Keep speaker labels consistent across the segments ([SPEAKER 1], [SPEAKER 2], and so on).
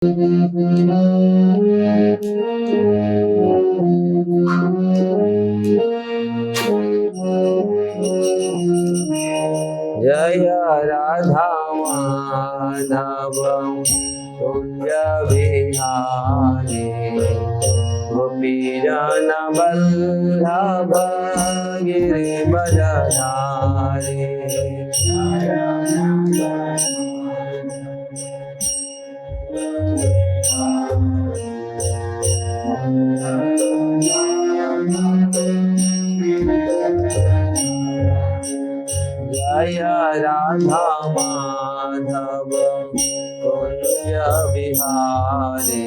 [SPEAKER 1] जय राधा माधव कुंज विहारी गोपीजन वल्लभ गिरिवरधारी। जय राधा माधव कुंज विहारी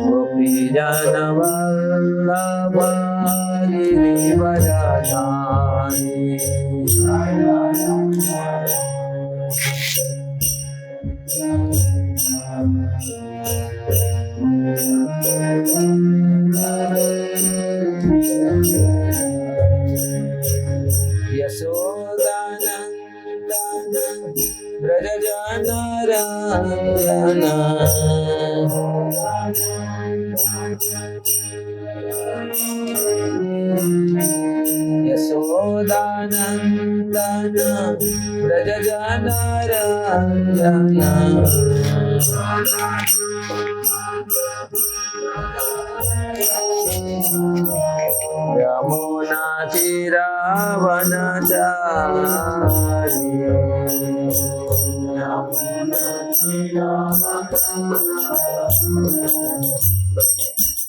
[SPEAKER 1] गोपीजन वल्लभ गिरिवरधारी। यशोदानंदन ब्रज जनरंजन यशोदानंदन ब्रज जनरंजन यमुना तीरावनचारी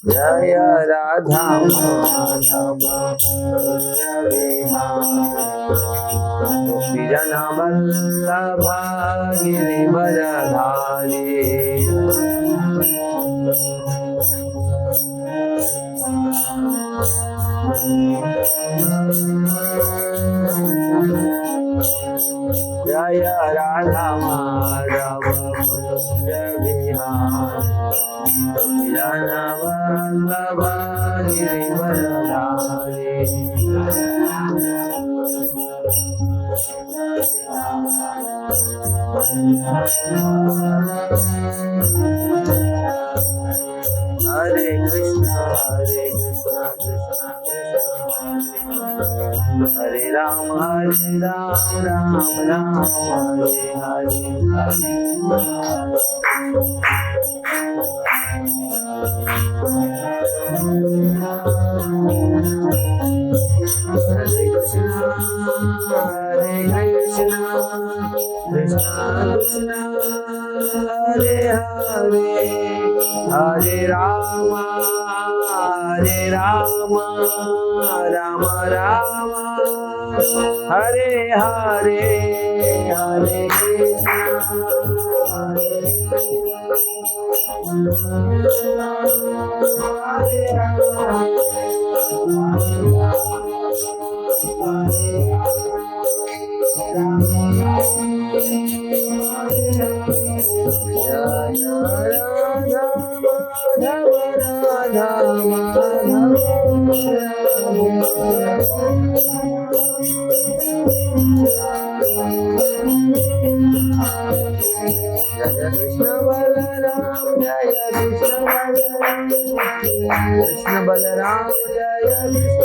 [SPEAKER 1] जय राधा माधव गोपीजन वल्लभ गिरिवरधारी। जय राधा माधव कुंज विहारी गोपीजन वल्लभ गिरिवरधारी। हरे कृष्णा कृष्ण कृष्ण हरे राम राम राम हरे हरे। हरे कृष्णा कृष्ण कृष्ण हरे हरे हरे राम राम राम हरे हरे हरे कृष्णा कृष्ण बलराम जय कृष्ण बलराम जय कृष्ण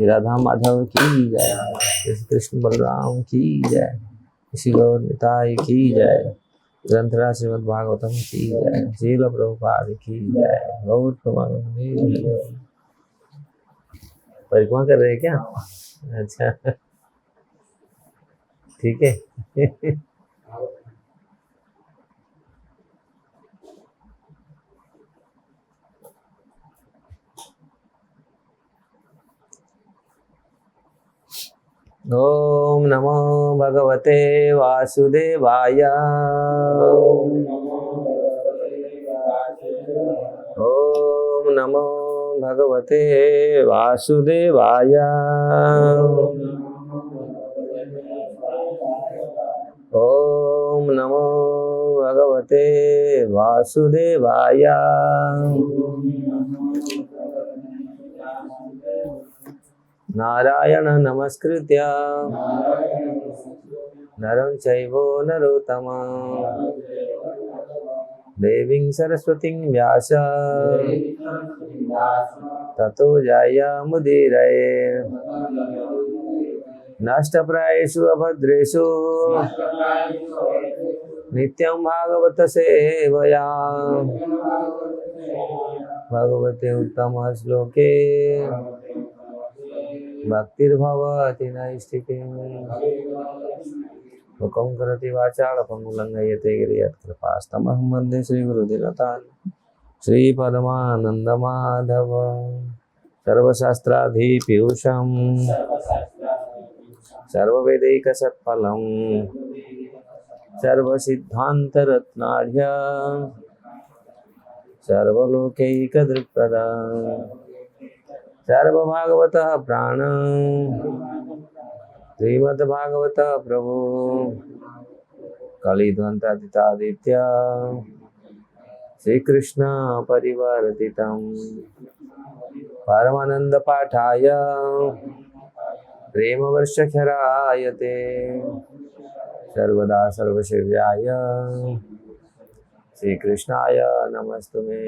[SPEAKER 1] राधा माधव की जय, कृष्ण बलराम की जय, श्री गौर निताई की जय, ग्रंथराज श्रीमद् भागवतम की जय, श्रील प्रभुपाद की जय, गौर प्रमानंद। परिक्रमा कर रहे हैं क्या? अच्छा ठीक है। ओम नमो भगवते वासुदेवाय। ओम नमो भगवते वासुदेवाय। ओम नमो भगवते वासुदेवाय। नारायण नमस्कृत्य नरं चैव नरोत्तमं देवीं सरस्वतीं व्यास ततो जयमुदीरये। नष्टप्रायेषु अभद्रेषु नित्यं भागवत सेवया भगवते उत्तम श्लोके भक्तिर्भवति नैष्ठिकीम्। मुखं करोति वाचालं पङ्गुलङ्घयते गिरियत्कृपास्तमहं वन्दे श्रीगुरुदिनतान् श्रीपरमानन्दमाधव सर्वशास्त्राधिपीयूषं सर्ववेदैकसत्फलं सर्वसिद्धान्तरत्नाढ्य सर्वलोकैकदृक्पदम् सर्वभागवतः प्राण श्रीमद्भागवतः प्रभु कलिध्वंसादित्य श्रीकृष्ण परिवर्तितं परमानंद पाठाय प्रेमवर्षखराय ते सर्वदा सर्वसेव्याय श्रीकृष्णाय नमस्तुमे।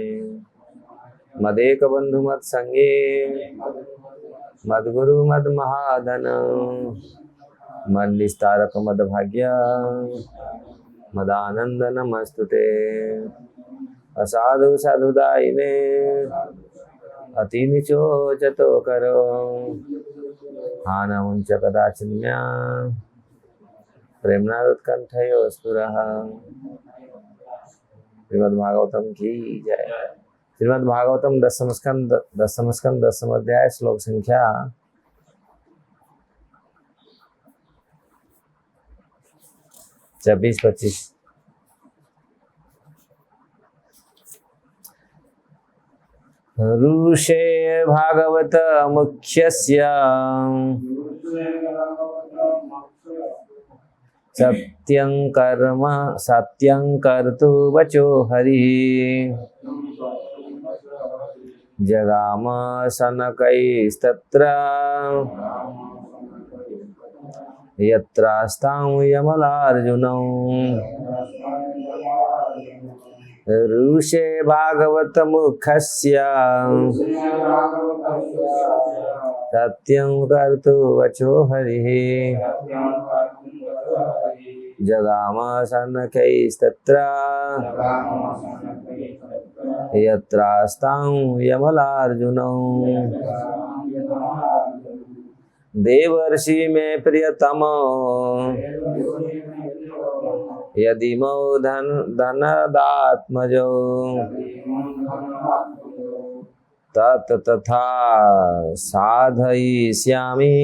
[SPEAKER 1] मदेक बंधु मत संगे मदगुरु मद महाधन मद निस्तारक मद भाग्य मदानंद नमस्तुते। असाधु साधुदायिने अति निचो चतो करो हानमुंच कदाचिन्या प्रेमनारुत्कंठयो स्फुरः। श्रीमद्भागवतम की जय। श्रीमद्भागवतम दशम स्कंद दशम अध्याय श्लोक संख्या 26-25। ऋषे भागवत मुख्यस्य सत्यं कर्तु वचो हरि जगाम सनकैस्तत्र यत्रास्तां यमलार्जुनौ। ऋषे भागवत मुखस्य सत्यं कर्तु वचो हरिः जगाम सनकैस्तत्र यत्रास्तां यमलार्जुनौ। देवर्षि मे प्रियतमो यदिमौ धनदात्मजौ तथा साधयिष्यामि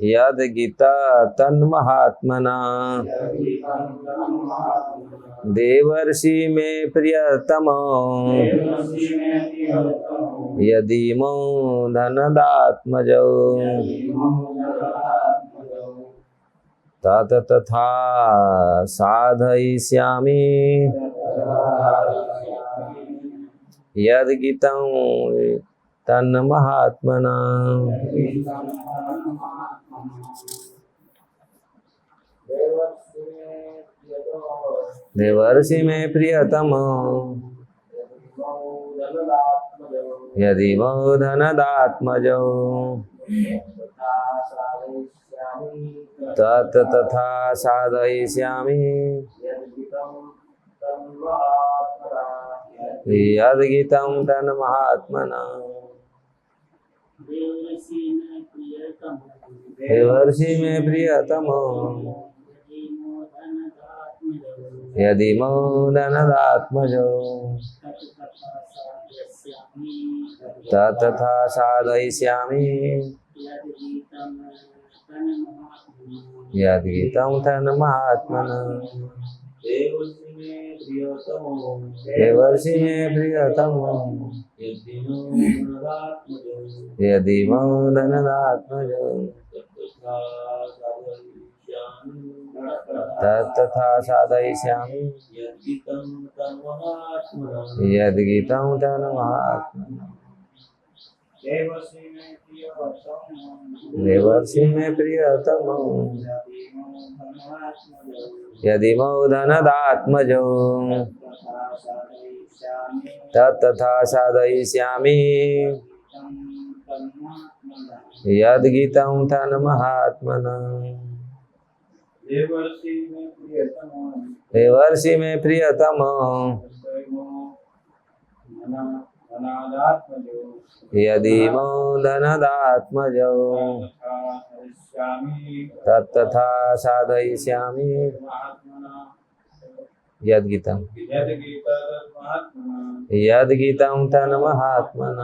[SPEAKER 1] यद्गीता तन्महात्मना। देवर्षि मे प्रियतमो यदिमौ धनदात्मजौ तथा साधयिष्यामि यद्गीतं तन्महात्मना। देवर्षि मे प्रियतमो यदिमौ धनदात्मजौ तथा साधयिष्यामि यद्गीतं तन्महात्मना। देवर्षि मे प्रियतमो यदिमौ धनदात्मजौ तथा साधयिष्यामि यद गीतं तन महात्मन। देवर्षि मे प्रियतमो यदि मौदनदात्मजो तथा साधयिष्यामि यद गीतं तन महात्मन। देवर्षि मे प्रियतमो यदि मौदनदात्मजो तथा साधयिष्यामि यद गीतं तन महात्मन। देवर्षि मे प्रियतमो यदि मौदनदात्मजो तथा साधयिष्यामि यद गीतं तन महात्मन।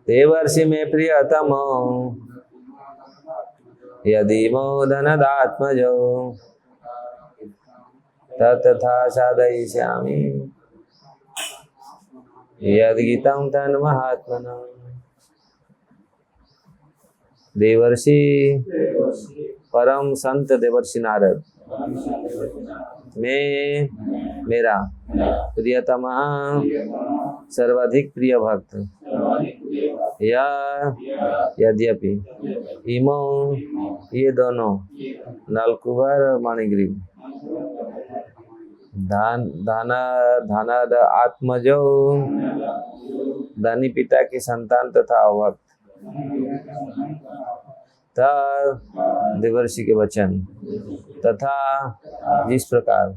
[SPEAKER 1] देवर्षि मे प्रियतमो यदि मौदनदात्मजो तथा साधयिष्यामि यद गीतं तन महात्मन। देवर्षि परम संत देवर्षि नारद में मेरा प्रियतम सर्वाधिक प्रिय भक्त यद्यपि इमो ये दोनों नलकुबर और मणिग्रीव धनाद आत्मजो धनी पिता की संतान तथा अभक्त देवर्षि के वचन तथा जिस प्रकार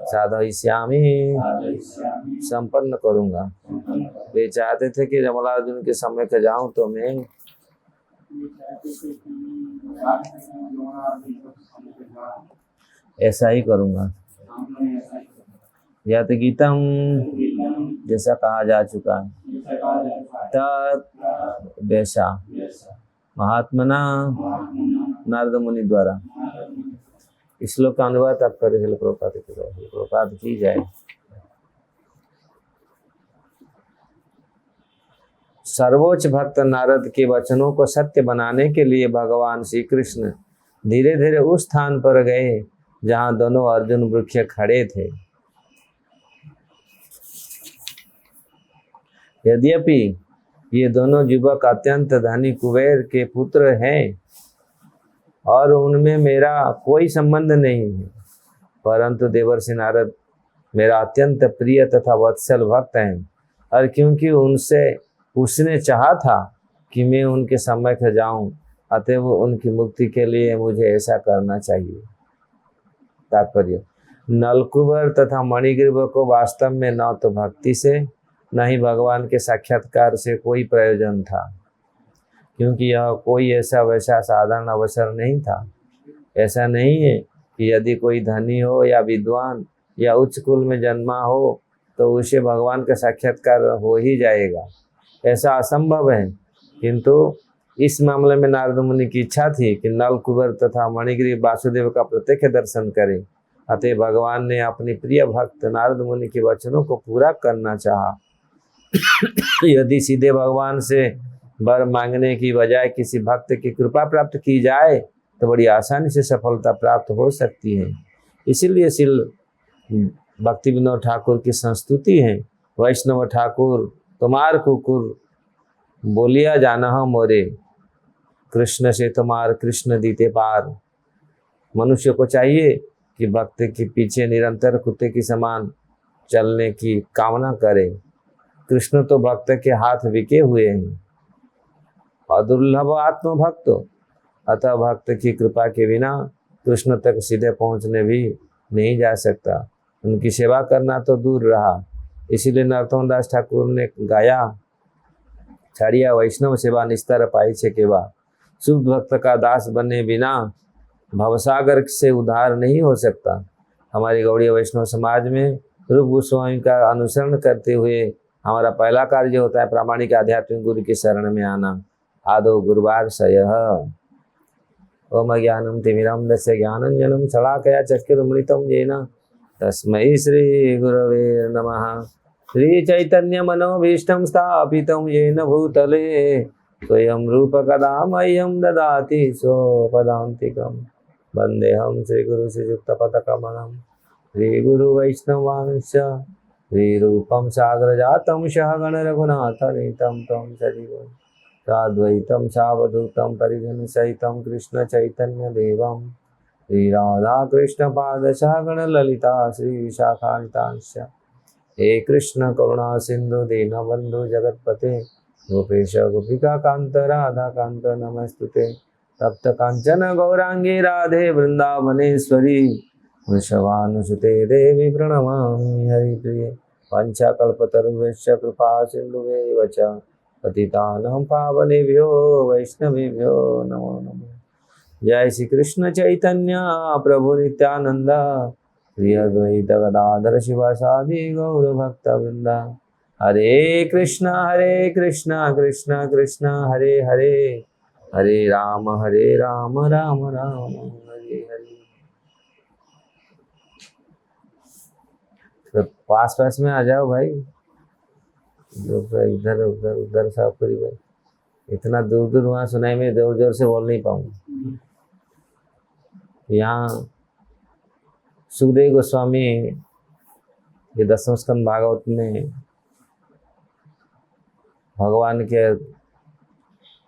[SPEAKER 1] साधयिष्यामि संपन्न करूंगा। वे चाहते थे कि जमलार्जुन के समय के जाऊं तो मैं ऐसा ही करूंगा। यत गीतम जैसा कहा जा चुका है तत् वैसा महात्मना नारद मुनि द्वारा। इस श्लोक का अनुवाद आप करें प्रभुपाद की जाए। सर्वोच्च भक्त नारद के वचनों को सत्य बनाने के लिए भगवान श्री कृष्ण धीरे धीरे उस स्थान पर गए जहां दोनों अर्जुन वृक्ष खड़े थे। यद्यपि ये दोनों युवक अत्यंत धनी कुबेर के पुत्र हैं और उनमें मेरा कोई संबंध नहीं है, परंतु देवर्षि नारद मेरा अत्यंत प्रिय तथा वत्सल भक्त हैं, और क्योंकि उसने चाहा था कि मैं उनके सम्मुख जाऊं, अतएव उनकी मुक्ति के लिए मुझे ऐसा करना चाहिए। तात्पर्य, नलकुबर तथा मणिग्रीव को वास्तव में न तो भक्ति से न ही भगवान के साक्षात्कार से कोई प्रयोजन था, क्योंकि यह कोई ऐसा वैसा साधारण अवसर नहीं था। ऐसा नहीं है कि यदि कोई धनी हो या विद्वान या उच्च कुल में जन्मा हो तो उसे भगवान का साक्षात्कार हो ही जाएगा। ऐसा असंभव है। किंतु इस मामले में नारद मुनि की इच्छा थी कि नलकुबर तथा मणिग्रीव वासुदेव का प्रत्यक्ष दर्शन करें। अतः भगवान ने अपनी प्रिय भक्त नारद मुनि के वचनों को पूरा करना चाहा। यदि सीधे भगवान से वर मांगने की बजाय किसी भक्त की कृपा प्राप्त की जाए तो बड़ी आसानी से सफलता प्राप्त हो सकती है। इसीलिए श्री भक्ति विनोद ठाकुर की संस्तुति है, वैष्णव ठाकुर तुम्हार कुकुर बोलिया जाना हो मोरे, कृष्ण से तुम्हार कृष्ण दीते पार। मनुष्य को चाहिए कि भक्त के पीछे निरंतर कुत्ते की समान चलने की कामना करे। कृष्ण तो भक्त के हाथ बिके हुए हैं, अदुर्लभ आत्म भक्त, अतः भक्त की कृपा के बिना कृष्ण तक सीधे पहुंचने भी नहीं जा सकता। उनकी सेवा करना तो दूर रहा। इसीलिए नरोत्तम दास ठाकुर ने गाया, छाड़िया वैष्णव सेवा निस्तर पाई छे केवा। शुभ भक्त का दास बने बिना भवसागर से उद्धार नहीं हो सकता। हमारी गौड़ीय वैष्णव समाज में रूप गोस्वामी का अनुसरण करते हुए हमारा पहला कार्य होता है प्रामाणिक आध्यात्मिक गुरु की शरण में आना। आदो गुरुवार्षयः। ओम ज्ञानं तिमिरन्धस्य ज्ञानाञ्जनं शलाकया चक्षुरुन्मिलितं येन तस्मै श्री गुरवे नमः। श्री चैतन्य मनोभीष्टं स्थापितं येन भूतले स्वयं रूप कदा मह्यं ददाति स्वपदान्तिकं। वन्देऽहं श्रीगुरु श्रीयुक्तपदकमलं श्रीगुरु वैष्णवांश्च श्रीरूपं साग्रजातं सहगण रघुनाथान्वितं तं सजीवं साद्वैतं सावधूतं परिजनसहितं कृष्ण चैतन्य देवं श्रीराधाकृष्णपाद सहगण ललिता श्रीविशाखान्वितांश्च। हे कृष्ण करुणा सिंधु दीनबंधु जगतपते गोपेश गोपिका कांत राधा कांत नमस्तुते। तप्त कांचन गौरांगी राधे वृंदावनेश्वरी वृषभानुसुते देवी प्रणमामि हरिप्रिये। पंचाकल्पतरुभ्यश्च कृपा सिन्धुभ्यैव च पतितानां पावनेभ्यो वैष्णवेभ्यो नमो नमः। जय श्री कृष्ण चैतन्य प्रभु नित्यानंद श्री अद्वैत गदाधर शिवासादि गौर भक्त वृंदा। हरे कृष्ण कृष्ण कृष्ण हरे हरे हरे राम राम राम हरे हरे। तो पास पास में आ जाओ भाई, इधर उधर उधर सब करी भाई। इतना दूर दूर वहां सुनाई में जोर जोर से बोल नहीं पाऊंगा। यहाँ सुखदेव गोस्वामी ये 10वें स्कंद भागवत में भगवान के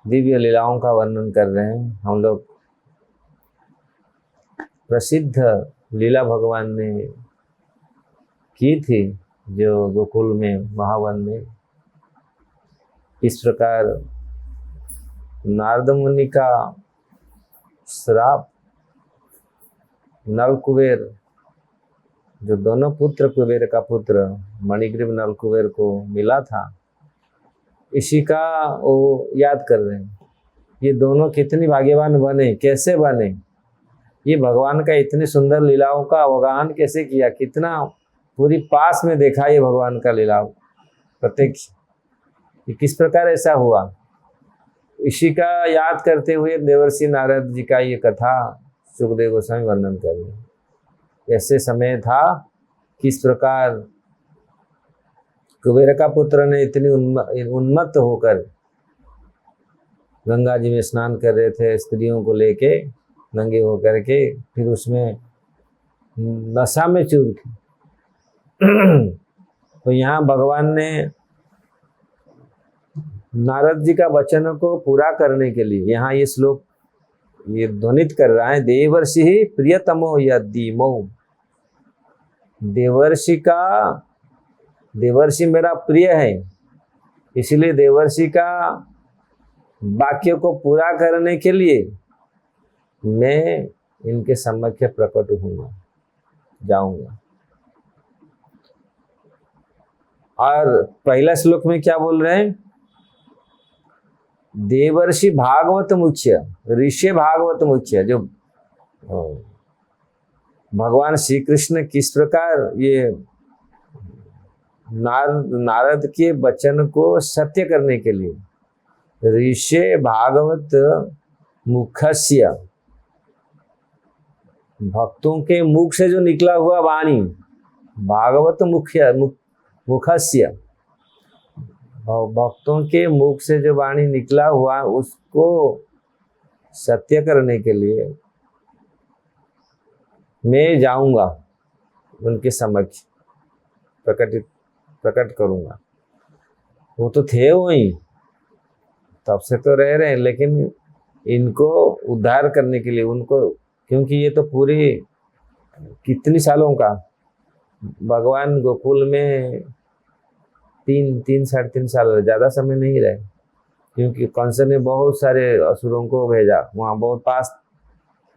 [SPEAKER 1] दिव्य लीलाओं का वर्णन कर रहे हैं। हम लोग प्रसिद्ध लीला भगवान ने की थी, जो गोकुल में महावन में इस प्रकार नारद मुनि का श्राप नल कुबेर, जो दोनों पुत्र कुबेर का पुत्र मणिग्रीव नल कुबेर को मिला था, इसी का वो याद कर रहे हैं। ये दोनों कितनी भाग्यवान बने, कैसे बने, ये भगवान का इतनी सुंदर लीलाओं का अवगाहन कैसे किया, कितना पूरी पास में देखा ये भगवान का लीलाओं प्रत्यक्ष, ये किस प्रकार ऐसा हुआ, इसी का याद करते हुए देवर्षि नारद जी का ये कथा सुखदेव गोस्वामी वर्णन कर रहे हैं। ऐसे समय था किस प्रकार कुबेर का पुत्र ने इतनी उन्मत्त होकर गंगा जी में स्नान कर रहे थे, स्त्रियों को लेके नंगे होकर के, फिर उसमें नशा में चूर थी। तो यहाँ भगवान ने नारद जी का वचन को पूरा करने के लिए यहाँ ये श्लोक ये ध्वनित कर रहा है, देवर्षि ही प्रियतमो यदीमो। देवर्षि मेरा प्रिय है, इसलिए देवर्षि का वाक्य को पूरा करने के लिए मैं इनके सम्मुख प्रकट होऊंगा, जाऊंगा। और पहला श्लोक में क्या बोल रहे हैं, देवर्षि भागवत मुख्य, ऋषि भागवत मुख्य, जो भगवान श्री कृष्ण किस प्रकार ये नारद के वचन को सत्य करने के लिए ऋषि भागवत मुखस्य, भक्तों के मुख से जो निकला हुआ वाणी, भागवत मुखस्य, भक्तों के मुख से जो वाणी निकला हुआ उसको सत्य करने के लिए मैं जाऊंगा, उनके समक्ष प्रकट करूंगा। वो तो थे वहीं, तब से तो रह रहे हैं, लेकिन इनको उद्धार करने के लिए उनको, क्योंकि ये तो पूरी कितनी सालों का भगवान गोकुल में 3-3-3.5 साल, ज़्यादा समय नहीं रहे, क्योंकि कंस ने बहुत सारे असुरों को भेजा वहाँ, बहुत पास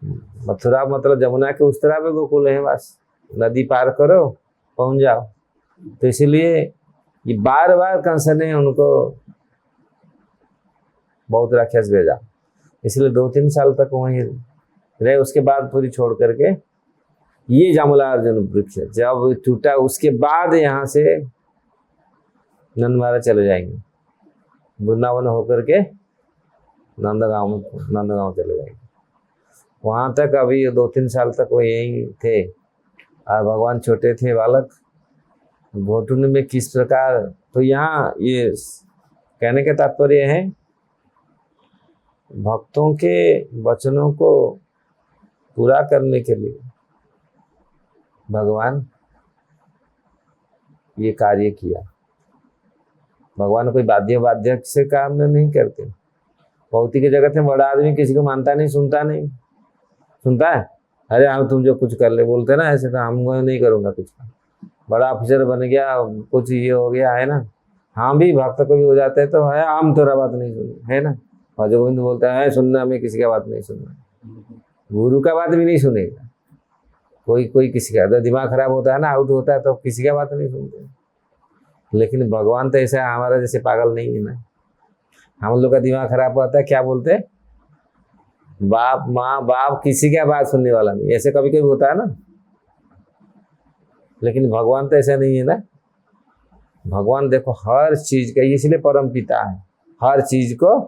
[SPEAKER 1] मथुरा मतलब जमुना के उस तरह पे गोकुल है, बस नदी पार करो पहुंच जाओ। तो इसीलिए ये बार बार कंस ने उनको बहुत राक्षस भेजा, इसलिए 2-3 साल तक वहीं रहे। उसके बाद पूरी छोड़ करके ये जामुला अर्जुन वृक्ष जब टूटा, उसके बाद यहाँ से नंद महाराज चले जाएंगे, वृंदावन होकर के नंदगांव चले जाएंगे। वहां तक अभी 2-3 साल तक वो यही थे। और भगवान छोटे थे बालक, घोटुन में किस प्रकार। तो यहाँ ये कहने का तात्पर्य है, भक्तों के वचनों को पूरा करने के लिए भगवान ये कार्य किया। भगवान कोई वाद्य से काम नहीं करते। भौतिक की जगत में बड़ा आदमी किसी को मानता नहीं, सुनता नहीं, सुनता है अरे हम तुम जो कुछ कर ले बोलते ना, ऐसे तो हम नहीं करूँगा कुछ। बड़ा ऑफिसर बन गया, कुछ ये हो गया है ना, हम भी भक्त को भी हो जाते हैं तो है हम तोरा बात नहीं सुने, है ना। भज गोविंद बोलता है सुनना, हमें किसी का बात नहीं सुनना, गुरु का बात भी नहीं सुनेगा कोई किसी का। तो दिमाग खराब होता है ना, आउट होता है तो किसी का बात नहीं सुनते। लेकिन भगवान तो ऐसा हमारा जैसे पागल नहीं है ना। हम लोग का दिमाग खराब होता है, क्या बोलते हैं, बाप माँ बाप किसी का बात सुनने वाला नहीं, ऐसे कभी कभी होता है ना। लेकिन भगवान तो ऐसा नहीं है ना। भगवान देखो हर चीज का, इसलिए परम पिता है, हर चीज को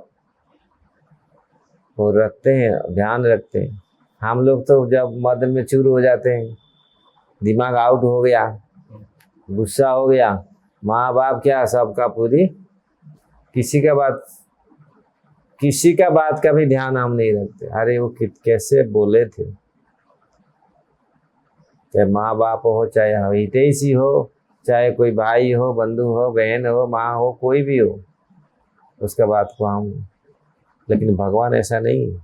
[SPEAKER 1] वो रखते हैं, ध्यान रखते हैं। हम लोग तो जब मद में चूर हो जाते हैं, दिमाग आउट हो गया, गुस्सा हो गया, माँ बाप क्या सबका पूरी, किसी का बात का भी ध्यान हम नहीं रखते। अरे वो कैसे बोले थे, चाहे माँ बाप हो, चाहे हितैषी हो, चाहे कोई भाई हो, बंधु हो, बहन हो, माँ हो, कोई भी हो, उसका बात को हम। लेकिन भगवान ऐसा नहीं है।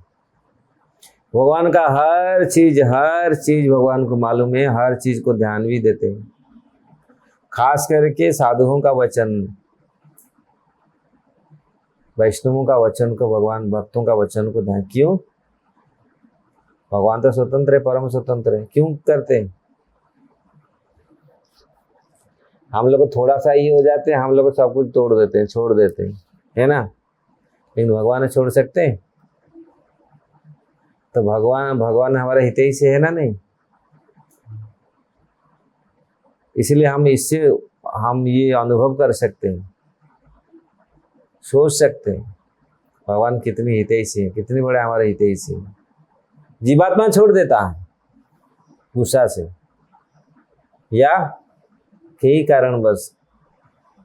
[SPEAKER 1] भगवान का हर चीज भगवान को मालूम है, हर चीज को ध्यान भी देते हैं। खास करके साधुओं का वचन, वैष्णवों का वचन को भगवान, भक्तों का वचन को ध्यान। क्यों? भगवान तो स्वतंत्र है, परम स्वतंत्र है। क्यों करते हैं? हम लोग को थोड़ा सा ही हो जाते हैं, हम लोग सब कुछ तोड़ देते हैं, छोड़ देते हैं, है ना। लेकिन भगवान छोड़ सकते हैं? तो भगवान हमारे हितैषी है ना, नहीं। इसलिए हम ये अनुभव कर सकते हैं, सोच सकते हैं भगवान कितनी हितैषी है, कितनी बड़े हमारे हितैषी है। जीवात्मा छोड़ देता है गुस्सा से या कई कारण बस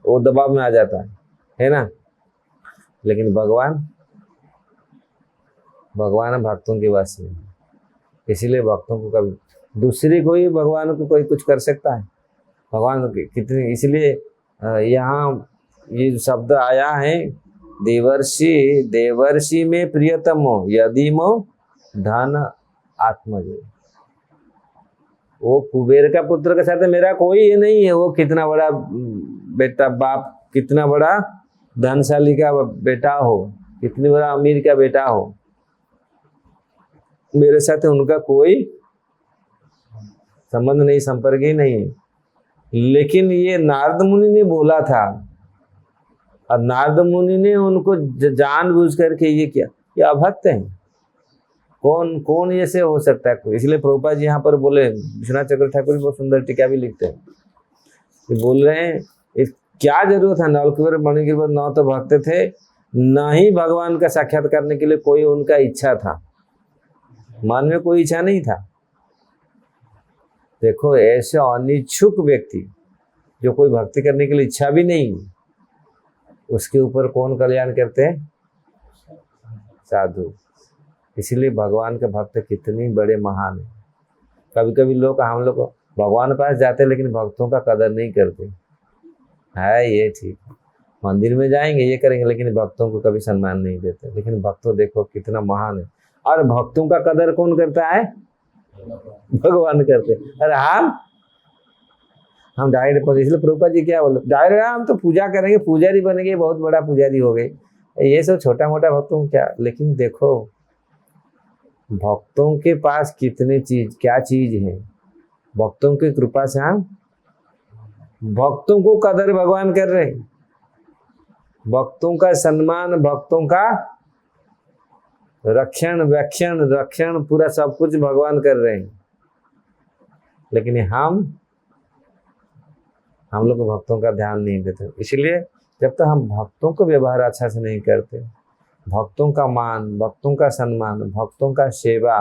[SPEAKER 1] वो दबाव में आ जाता है ना। लेकिन भगवान भक्तों के वास में, इसीलिए भक्तों को कभी दूसरे कोई भगवान को कोई कुछ कर सकता है। भगवान कितनी, इसलिए यहाँ ये शब्द आया है, देवर्षि में प्रियतमो यदि मो धन आत्मजो। वो कुबेर का पुत्र के साथ मेरा कोई ये नहीं है, वो कितना बड़ा बेटा, बाप कितना बड़ा धनशाली का बेटा हो, कितनी बड़ा अमीर का बेटा हो, मेरे साथ उनका कोई संबंध नहीं, संपर्क ही नहीं है। लेकिन ये नारद मुनि ने बोला था, और नारद मुनि ने उनको जानबूझ करके ये किया। ये अभक्त हैं। कौन ऐसे हो सकता है? इसलिए प्रभुपाद जी यहाँ पर बोले, विश्वनाथ चक्र ठाकुर बहुत सुंदर टीका भी लिखते हैं, ये बोल रहे हैं क्या जरूरत है, नवलकिशोर मणिगिर न तो भक्त थे, न ही भगवान का साक्षात करने के लिए कोई उनका इच्छा था, मन में कोई इच्छा नहीं था। देखो ऐसे अनिच्छुक व्यक्ति जो कोई भक्ति करने के लिए इच्छा भी नहीं, उसके ऊपर कौन कल्याण करते हैं? साधु। इसलिए भगवान के भक्त कितनी बड़े महान है। कभी कभी हम लोग भगवान पास जाते लेकिन भक्तों का कदर नहीं करते है। ये ठीक, मंदिर में जाएंगे ये करेंगे, लेकिन भक्तों को कभी सम्मान नहीं देते। लेकिन भक्तों देखो कितना महान है। और भक्तों का कदर कौन करता है? भगवान करते। अरे हम डायरेक्ट, इसलिए प्रभुपाद जी क्या बोले, डायरेक्ट हम तो पूजा करेंगे, पुजारी बनेंगे, बहुत बड़ा पुजारी हो गए, ये सब छोटा मोटा भक्तों क्या। लेकिन देखो भक्तों के पास क्या चीज है। भक्तों की कृपा से हम भक्तों को कदर भगवान कर रहे हैं, भक्तों का सम्मान, भक्तों का रक्षण पूरा सब कुछ भगवान कर रहे हैं। लेकिन हम लोग भक्तों का ध्यान नहीं देते। इसलिए जब तक हम भक्तों को व्यवहार अच्छा से नहीं करते, भक्तों का मान, भक्तों का सम्मान, भक्तों का सेवा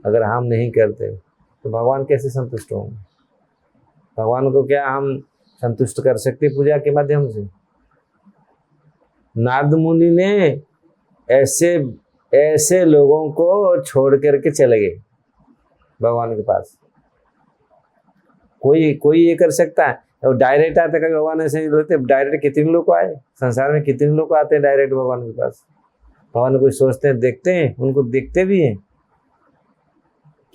[SPEAKER 1] अगर हम नहीं करते तो भगवान कैसे संतुष्ट होंगे? भगवान को क्या हम संतुष्ट कर सकते पूजा के माध्यम से? नारद मुनि ने ऐसे ऐसे लोगों को छोड़ करके चले गए भगवान के पास। कोई ये कर सकता है? और डायरेक्ट आते कभी भगवान ऐसे नहीं रहते। डायरेक्ट कितने लोग आए संसार में, कितने लोग आते हैं डायरेक्ट भगवान के पास? भगवान को सोचते हैं, देखते हैं, उनको दिखते भी हैं।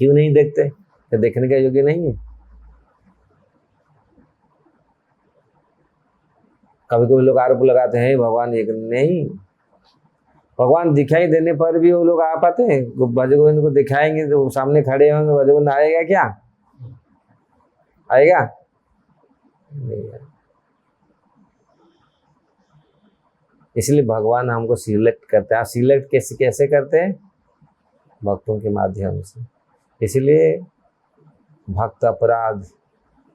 [SPEAKER 1] क्यों नहीं देखते? तो देखने का योग्य नहीं है। कभी कभी लोग आरोप लगाते हैं भगवान एक नहीं, भगवान दिखाई देने पर भी वो लोग आ पाते हैं? भज गोविंद को दिखाएंगे तो सामने खड़े होंगे, भज गोविंद आएगा क्या? आएगा नहीं। इसलिए भगवान हमको सिलेक्ट करते हैं। सिलेक्ट कैसे करते हैं? भक्तों के माध्यम से। इसलिए भक्त अपराध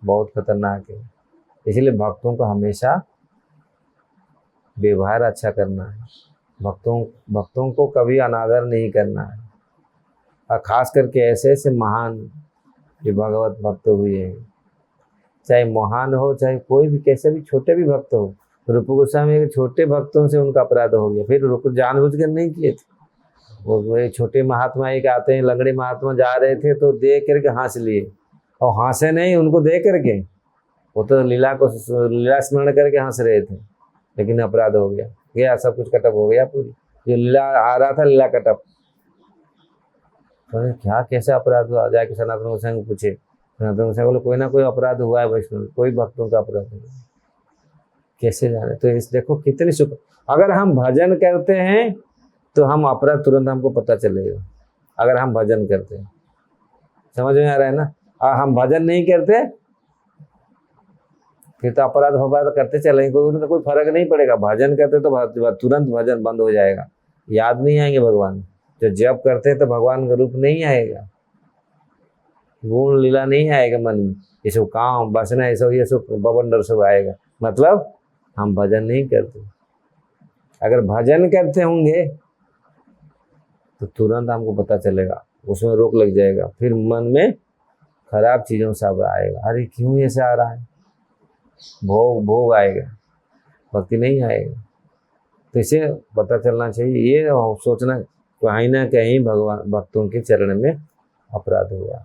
[SPEAKER 1] बहुत खतरनाक है। इसलिए भक्तों को हमेशा व्यवहार अच्छा करना है। भक्तों को कभी अनादर नहीं करना है। और खास करके ऐसे ऐसे महान जो भगवत भक्त हुए हैं, चाहे महान हो चाहे कोई भी कैसे भी छोटे भी भक्त हो। रूप गोस्वामी के छोटे भक्तों से उनका अपराध हो गया, फिर रूप जानबूझकर नहीं किए थे। वो छोटे महात्मा एक आते हैं, लंगड़े महात्मा जा रहे थे तो देख करके हंस लिए, और हंसे नहीं उनको देख करके, वो तो लीला स्मरण करके हंस रहे थे, लेकिन अपराध हो गया सब कुछ कटअप हो गया। पूरी जो लीला आ रहा था लीला कटअप। तो क्या कैसे अपराध हुआ? जाके सनातन गोस्वामी को पूछे। सनातन गोस्वामी बोले कोई ना कोई अपराध हुआ है वैष्णव, कोई भक्तों का अपराध नहीं। कैसे जाने? तो इस देखो कितनी सुख। अगर हम भजन करते हैं तो हम अपराध तुरंत हमको पता चलेगा। अगर हम भजन करते हैं, समझ में आ रहा है ना? हम भजन नहीं करते फिर तो अपराध अपराध करते चलेंगे, कोई फर्क नहीं पड़ेगा। भजन करते तो तुरंत भजन बंद हो जाएगा, याद नहीं आएंगे भगवान। जो जप करते हैं तो भगवान का रूप नहीं आएगा, गुण लीला नहीं आएगा मन में, ये सब काम बसना ये सब बवंडर सब आएगा। मतलब हम भजन नहीं करते। अगर भजन करते होंगे तो तुरंत हमको पता चलेगा, उसमें रोक लग जाएगा, फिर मन में खराब चीजों से आएगा। अरे क्यों ऐसे आ रहा है? भोग आएगा, भक्ति नहीं आएगा। तो इसे पता चलना चाहिए, ये सोचना कहीं ना कहीं भगवान भक्तों के चरण में अपराध हुआ,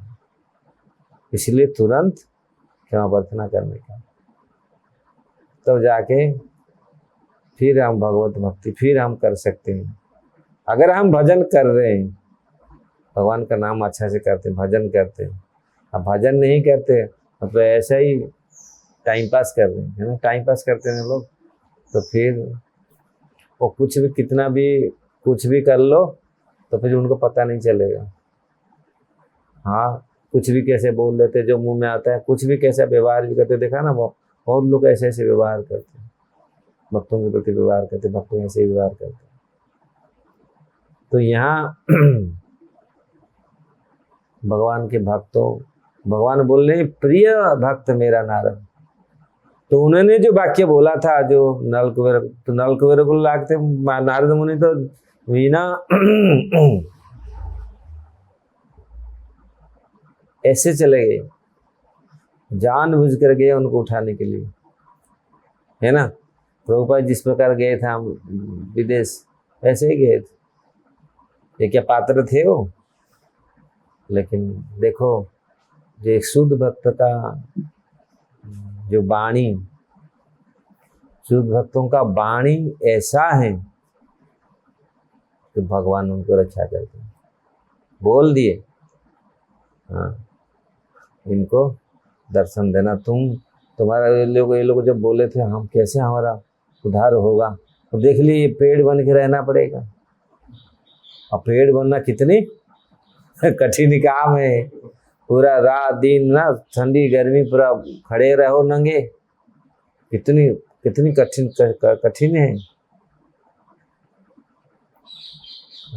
[SPEAKER 1] इसलिए तुरंत क्षमा प्रार्थना करने का, तब जाके फिर हम भगवत भक्ति फिर हम कर सकते हैं। अगर हम भजन कर रहे हैं, भगवान का नाम अच्छा से करते हैं, भजन करते हैं, अब भजन नहीं करते मतलब ऐसा ही टाइम पास कर रहे हैं, है ना? टाइम पास करते हैं लोग, तो फिर वो कितना भी कुछ भी कर लो तो फिर उनको पता नहीं चलेगा। हाँ, कुछ भी कैसे बोल देते जो मुंह में आता है, कुछ भी कैसा व्यवहार भी करते। देखा ना, बहुत लोग ऐसे ऐसे व्यवहार करते हैं, भक्तों के प्रति व्यवहार करते, भक्तों ऐसे व्यवहार करते। तो यहाँ भगवान के भक्तों, भगवान बोल रहे प्रिय भक्त मेरा नारद। तो उन्होंने जो वाक्य बोला था, जो नल कुबेर को लागते नारद मुनि तो वीणा ऐसे चले गए, जानबूझ कर गए उनको उठाने के लिए, है ना? प्रभुपाद जिस प्रकार गए थे हम विदेश, ऐसे ही गए थे। ये क्या पात्र थे वो? लेकिन देखो, जो एक शुद्ध भक्त का जो वाणी, शुद्ध भक्तों का वाणी ऐसा है कि भगवान उनको रक्षा करते हैं। बोल दिए, हाँ, इनको दर्शन देना। तुम्हारा ये लोग जब बोले थे हम कैसे हमारा उद्धार होगा, तो देख लिए पेड़ बन के रहना पड़ेगा। और पेड़ बनना कितनी कठिन काम है। पूरा रात दिन ना, ठंडी गर्मी, पूरा खड़े रहो नंगे, कितनी कठिन है।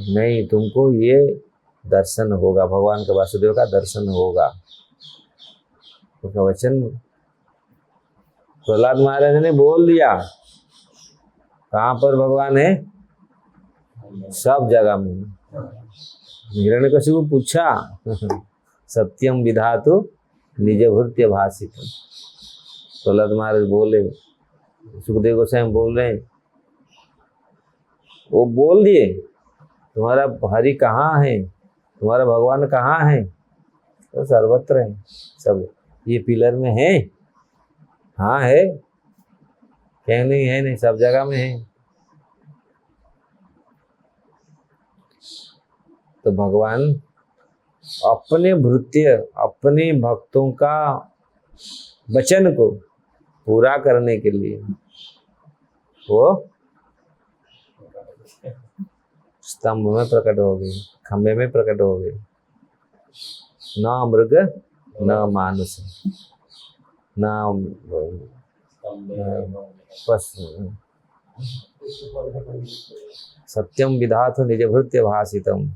[SPEAKER 1] नहीं, तुमको ये दर्शन होगा, भगवान का वासुदेव का दर्शन होगा। उसका वचन प्रहलाद महाराज ने बोल दिया, कहाँ पर भगवान है? सब जगह में। हिरण्यकशिपु पूछा, सत्यम विधातु निज भृत्य भाषित। प्रहलाद महाराज बोले, सुखदेव गोस्वामी बोल रहे हैं, वो बोल दिए तुम्हारा हरि कहाँ है, तुम्हारा भगवान कहाँ है? तो सर्वत्र है, सब ये पिलर में है। हाँ है, क्या नहीं है? नहीं, सब जगह में है। तो भगवान अपने भृत्य, अपने भक्तों का वचन को पूरा करने के लिए वो स्तंभ में प्रकट हो गए, खंबे में प्रकट हो गए। न मृग न मानुष न पशु, सत्यम विधातु निज भृत्य भाषितम।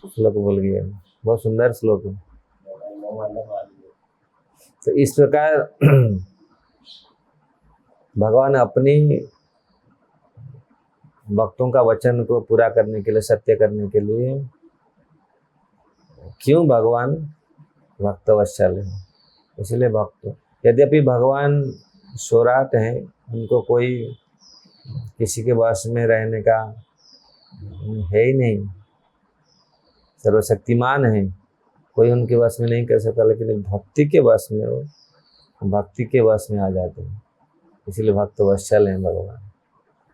[SPEAKER 1] श्लोक बोल गया, बहुत सुंदर श्लोक है। तो इस प्रकार भगवान अपनी भक्तों का वचन को पूरा करने के लिए, सत्य करने के लिए, क्यों भगवान भक्तवत्सल है, इसलिए भक्त। यद्यपि भगवान सौराट हैं, उनको कोई किसी के वश में रहने का है ही नहीं, सर्वशक्तिमान है, कोई उनके वश में नहीं कर सकता, लेकिन भक्ति के वश में वो भक्ति के वश में आ जाते हैं, इसलिए भक्तवत्सल हैं भगवान,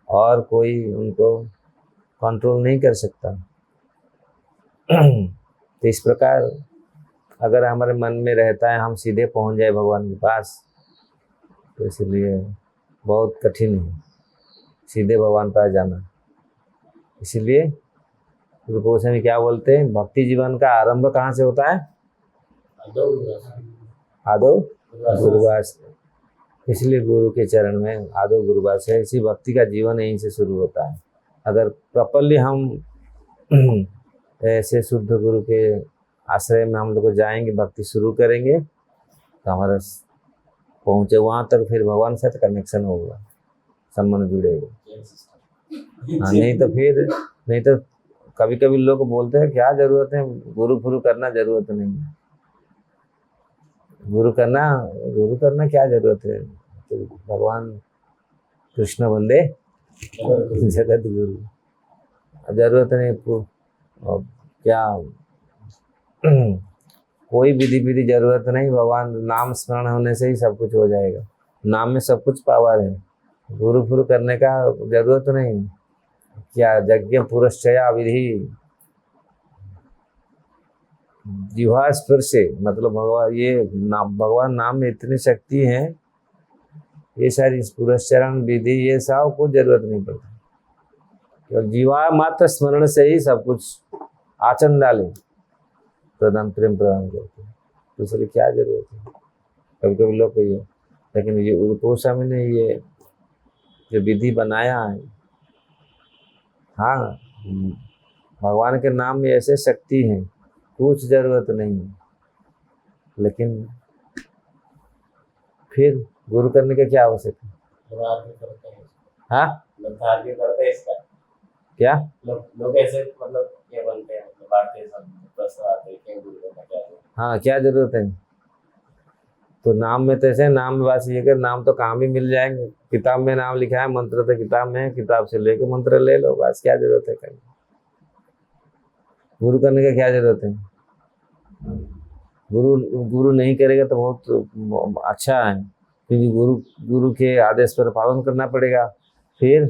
[SPEAKER 1] और कोई उनको कंट्रोल नहीं कर सकता। तो इस प्रकार अगर हमारे मन में रहता है हम सीधे पहुंच जाए भगवान के पास, तो इसलिए बहुत कठिन है सीधे भगवान पास जाना। इसीलिए गुरु गोस्वामी क्या बोलते हैं, भक्ति जीवन का आरंभ कहाँ से होता है? आदो गुरुवास। इसलिए गुरु के चरण में आदो गुरुवास है, इसी भक्ति का जीवन यहीं से शुरू होता है। अगर प्रॉपर्ली हम ऐसे शुद्ध गुरु के आश्रय में हम लोग को जाएंगे, भक्ति शुरू करेंगे, तो हमारा पहुँचे वहाँ तक, फिर भगवान से कनेक्शन होगा, संबंध जुड़ेगा। हाँ, नहीं तो कभी कभी लोग बोलते हैं क्या जरूरत है गुरु फुरु करना, जरूरत नहीं है गुरु करना क्या जरूरत है? तो भगवान कृष्ण बंदे जगत गुरु, जरूरत नहीं। और क्या कोई विधि जरूरत नहीं, भगवान नाम स्मरण होने से ही सब कुछ हो जाएगा। नाम में सब कुछ पावर है, गुरु फुरु करने का जरूरत नहीं। क्या यज्ञ पुरश्चया विधि, जिह्वा स्पर्शे, मतलब भगवान नाम में इतनी शक्ति है, ये सारी पुरस्चरण विधि ये सब कुछ जरूरत नहीं पड़ती, केवल जीवा मात्र स्मरण से ही सब कुछ आचरण डाले, प्रेम प्रदान करते हैं। तो इसलिए क्या जरूरत है? कभी कभी लोग ये, लेकिन ये गुरु गोस्वामी ने ये जो विधि बनाया है, हाँ, भगवान के नाम में ऐसे शक्ति है, कुछ जरूरत नहीं है। लेकिन फिर गुरु करने का क्या आवश्यक है? हाँ, क्या लोग ऐसे मतलब ये बनते हैं, प्रश्न आते हैं क्यों गुरु करना क्या है? हाँ, क्या जरूरत है? तो नाम में तो ऐसे नाम में बस ये कर, नाम तो काम ही मिल जाएंगे, किताब में नाम लिखा है, मंत्र तो किताब में है, किताब से लेके मंत्र ले लो, बस क्या जरूरत है करने? गुरु करने का क्या जरूरत है? गुरु नहीं करेगा तो बहुत अच्छा है, क्योंकि गुरु के आदेश पर पालन करना पड़ेगा। फिर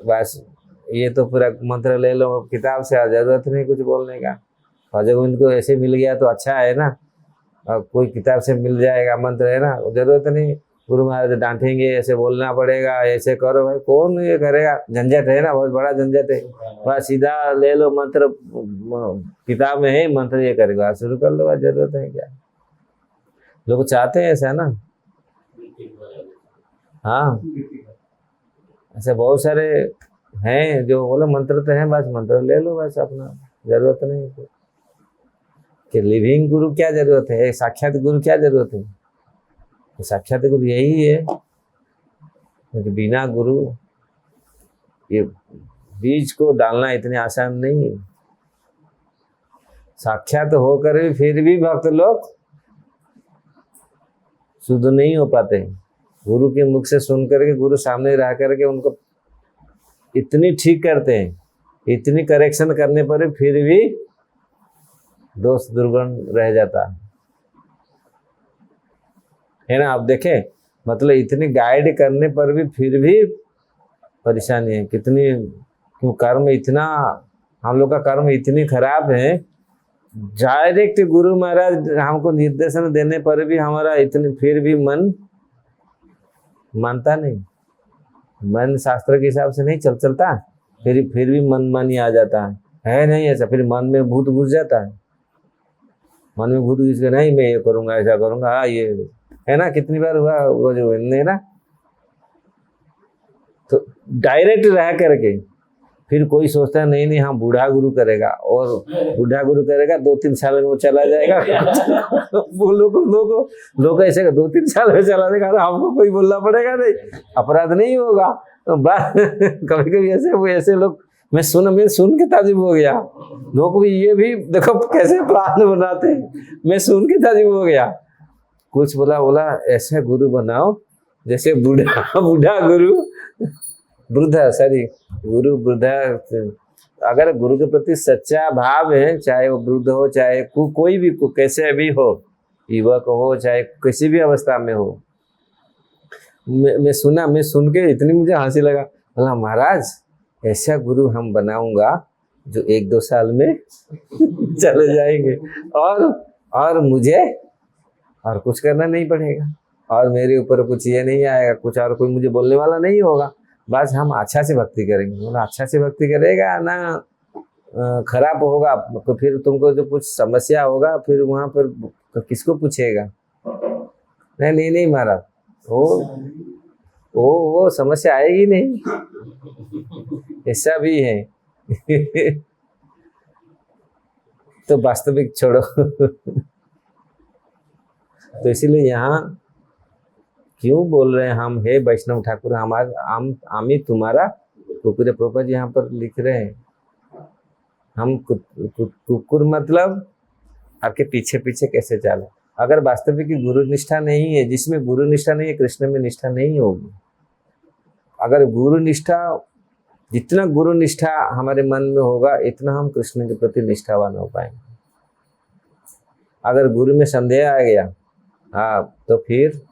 [SPEAKER 1] बस ये तो पूरा मंत्र ले लो किताब से, जरूरत नहीं कुछ बोलने का। और जब उनको ऐसे मिल गया तो अच्छा है ना, कोई किताब से मिल जाएगा मंत्र, है ना, जरूरत नहीं गुरु महाराज डांटेंगे, ऐसे बोलना पड़ेगा, ऐसे करो, भाई कौन ये करेगा? झंझट है ना, बहुत बड़ा झंझट है। बस सीधा ले लो मंत्र, किताब में है मंत्र, ये करेगा, शुरू कर लो, जरूरत है क्या? लोग चाहते हैं ऐसा ना। हाँ, ऐसे बहुत सारे हैं जो बोले मंत्र तो है, बस मंत्र ले लो, बस अपना, जरूरत नहीं। कि लिविंग गुरु क्या जरूरत है, साक्षात गुरु क्या जरूरत है? साक्षात गुरु यही है कि बिना गुरु ये बीज को डालना इतने आसान नहीं है। साक्षात होकर भी फिर भी भक्त लोग शुद्ध नहीं हो पाते। गुरु के मुख से सुन करके, गुरु सामने रह करके उनको इतनी ठीक करते हैं, इतनी करेक्शन करने पर फिर भी दोष दुर्गुण रह जाता है ना। आप देखें, मतलब इतनी गाइड करने पर भी फिर भी परेशानी है। कितनी, क्यों कर्म इतना, हम लोग का कर्म इतनी खराब है। डायरेक्ट गुरु महाराज हमको निर्देशन देने पर भी हमारा इतनी फिर भी मन मानता नहीं। मन शास्त्र के हिसाब से नहीं चलता, फिर भी मन मानी आ जाता है नहीं ऐसा। फिर मन में भूत घुस जाता है, मन में भूत घुस के नहीं मैं ये करूंगा, ऐसा करूंगा, हाँ ये है ना। कितनी बार हुआ वो जो है ना। तो डायरेक्ट रह करके फिर कोई सोचता है नहीं हाँ बूढ़ा गुरु करेगा, और बूढ़ा गुरु करेगा 2-3 साल में वो चला जाएगा। वो लोग ऐसे 2-3 साल में चला जाएगा, हमको कोई बोलना पड़ेगा नहीं, अपराध नहीं होगा। कभी कभी ऐसे लोग मैं सुन के ताजुब हो गया। लोग भी ये भी देखो कैसे प्लान बनाते हैं, मैं सुन के ताजुब हो गया। कुछ बोला ऐसे गुरु बनाओ जैसे बूढ़ा गुरु, वृद्धा, सॉरी गुरु वृद्धा। अगर गुरु के प्रति सच्चा भाव है, चाहे वो वृद्ध हो, चाहे कोई भी कैसे भी हो, युवक हो, चाहे किसी भी अवस्था में हो। मैं सुन के इतनी मुझे हंसी लगा। बोला महाराज ऐसा गुरु हम बनाऊंगा जो 1-2 साल में चले जाएंगे, और मुझे और कुछ करना नहीं पड़ेगा, और मेरे ऊपर कुछ ये नहीं आएगा, कुछ और कोई मुझे बोलने वाला नहीं होगा। बस हम अच्छा से भक्ति करेंगे। बोला अच्छा से भक्ति करेगा ना, खराब होगा तो फिर तुमको जो कुछ समस्या होगा फिर वहाँ पर किसको पूछेगा? नहीं महाराज, वो समस्या आएगी नहीं, ऐसा भी है। तो वास्तविक छोड़ो। तो इसीलिए यहाँ क्यों बोल रहे हैं हम, हे वैष्णव ठाकुर आमी तुम्हारा कुकुर। प्रभुपाद जी यहाँ पर लिख रहे हैं, हम कुकुर मतलब आपके पीछे पीछे कैसे चले। अगर वास्तविक गुरु निष्ठा नहीं है, जिसमें गुरु निष्ठा नहीं है, कृष्ण में निष्ठा नहीं होगी। अगर गुरु निष्ठा, जितना गुरु निष्ठा हमारे मन में होगा इतना हम कृष्ण के प्रति निष्ठावान हो पाएंगे। अगर गुरु में संदेह आ गया, हाँ, तो फिर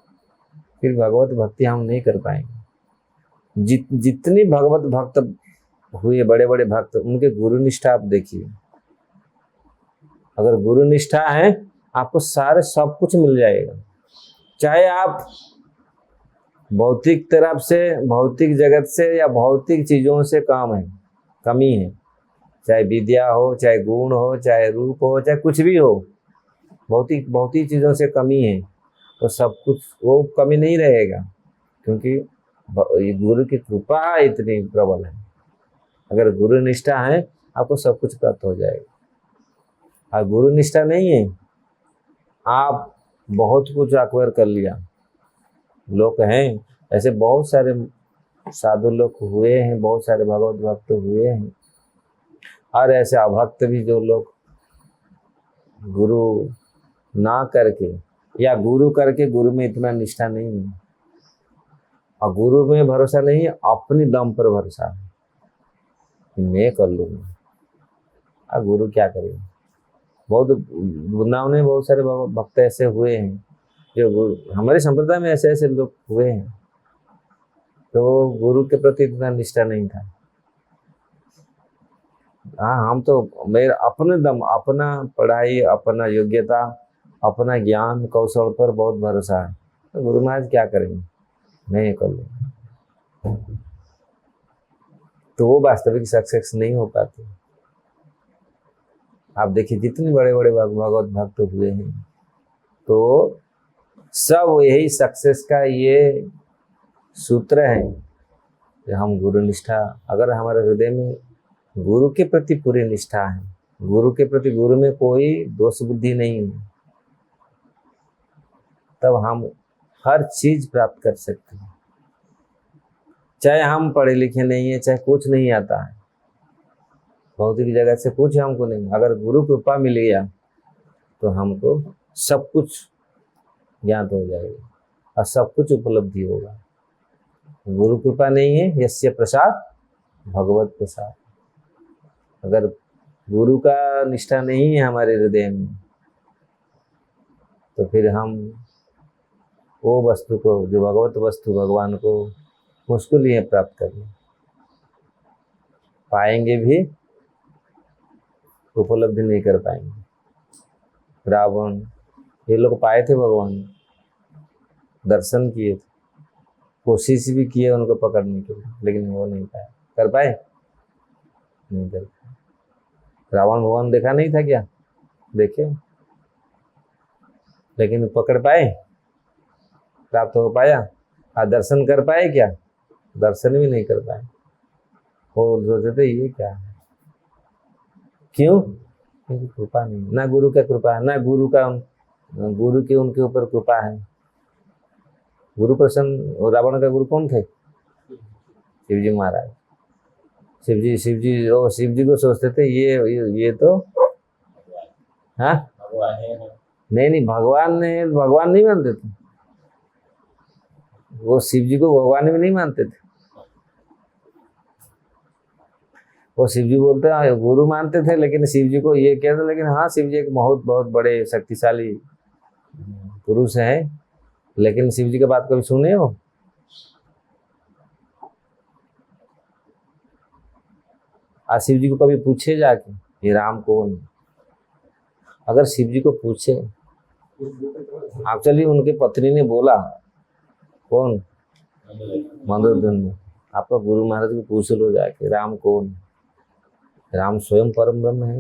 [SPEAKER 1] भगवत भक्ति हम नहीं कर पाएंगे। जितनी भगवत भक्त हुए, बड़े बड़े भक्त, उनके गुरु निष्ठा आप देखिए। अगर गुरु निष्ठा है आपको सब कुछ मिल जाएगा। चाहे आप भौतिक तरफ से, भौतिक जगत से या भौतिक चीजों से कमी है, चाहे विद्या हो, चाहे गुण हो, चाहे रूप हो, चाहे कुछ भी हो, भौतिक चीजों से कमी है, तो सब कुछ वो कमी नहीं रहेगा, क्योंकि गुरु की कृपा इतनी प्रबल है। अगर गुरु निष्ठा है आपको सब कुछ प्राप्त हो जाएगा। और गुरु निष्ठा नहीं है, आप बहुत कुछ एक्वायर कर लिया। लोग हैं ऐसे, बहुत सारे साधु लोग हुए हैं, बहुत सारे भगवत भक्त हुए हैं, और ऐसे अभक्त भी जो लोग गुरु ना करके या गुरु करके गुरु में इतना निष्ठा नहीं है, और गुरु में भरोसा नहीं है, अपनी दम पर भरोसा है कि मैं कर लूँगा, और गुरु क्या करेगा। बहुत वृंदावन में बहुत सारे भक्त ऐसे हुए हैं जो हमारे संप्रदाय में ऐसे लोग हुए हैं, तो गुरु के प्रति इतना निष्ठा नहीं था। हाँ, हम तो मेरा अपने दम, अपना पढ़ाई, अपना योग्यता, अपना ज्ञान कौशल पर बहुत भरोसा है, तो गुरु महाराज क्या करेंगे, मैं ये कर लूँगा। तो वो वास्तविक सक्सेस नहीं हो पाती। आप देखिए जितने बड़े बड़े भगवत भक्त हुए हैं, तो सब यही सक्सेस का ये सूत्र है कि हम गुरु निष्ठा, अगर हमारे हृदय में गुरु के प्रति पूरी निष्ठा है, गुरु के प्रति गुरु में कोई दोष बुद्धि नहीं है, तब हम हर चीज प्राप्त कर सकते हैं। चाहे हम पढ़े लिखे नहीं है, चाहे कुछ नहीं आता है, भौतिक जगत से कुछ हमको नहीं, अगर गुरु कृपा मिल गया तो हमको सब कुछ ज्ञात हो जाएगा और सब कुछ उपलब्धि होगा। गुरु कृपा नहीं है, यस्य प्रसाद भगवत प्रसाद। अगर गुरु का निष्ठा नहीं है हमारे हृदय में, तो फिर हम वो वस्तु को, जो भगवत वस्तु, भगवान को मुश्किल ही है प्राप्त करना। पाएंगे भी उपलब्धि नहीं कर पाएंगे। रावण, ये लोग पाए थे भगवान, दर्शन किए थे, कोशिश भी किए उनको पकड़ने के लिए, लेकिन वो नहीं पाए। कर पाए? नहीं कर पाए। रावण भगवान देखा नहीं था क्या? देखे, लेकिन पकड़ पाए, प्राप्त हो पाया? और दर्शन कर पाए क्या? दर्शन भी नहीं कर पाए। वो सोचते थे ये क्या है, क्यों? क्योंकि कृपा नहीं, ना गुरु का कृपा है, ना गुरु की उनके ऊपर कृपा है। गुरु प्रसन्न, रावण का गुरु कौन थे? शिवजी महाराज। शिवजी को सोचते थे ये तो हाँ नहीं, भगवान नहीं मानते थे वो। शिवजी को भगवान भी नहीं मानते थे वो। शिवजी बोलते हैं गुरु मानते थे, लेकिन शिवजी को ये कहते, लेकिन हाँ शिवजी एक बहुत बड़े शक्तिशाली पुरुष है, लेकिन शिवजी की बात कभी सुने हो? आज शिवजी को कभी पूछे जाके ये राम कौन? अगर शिवजी को पूछे, एक्चुअली उनके पत्नी ने बोला, कौन? मधुसूदन, आपका गुरु महाराज को पूछ लो जाके राम कौन? राम स्वयं परम ब्रह्म है।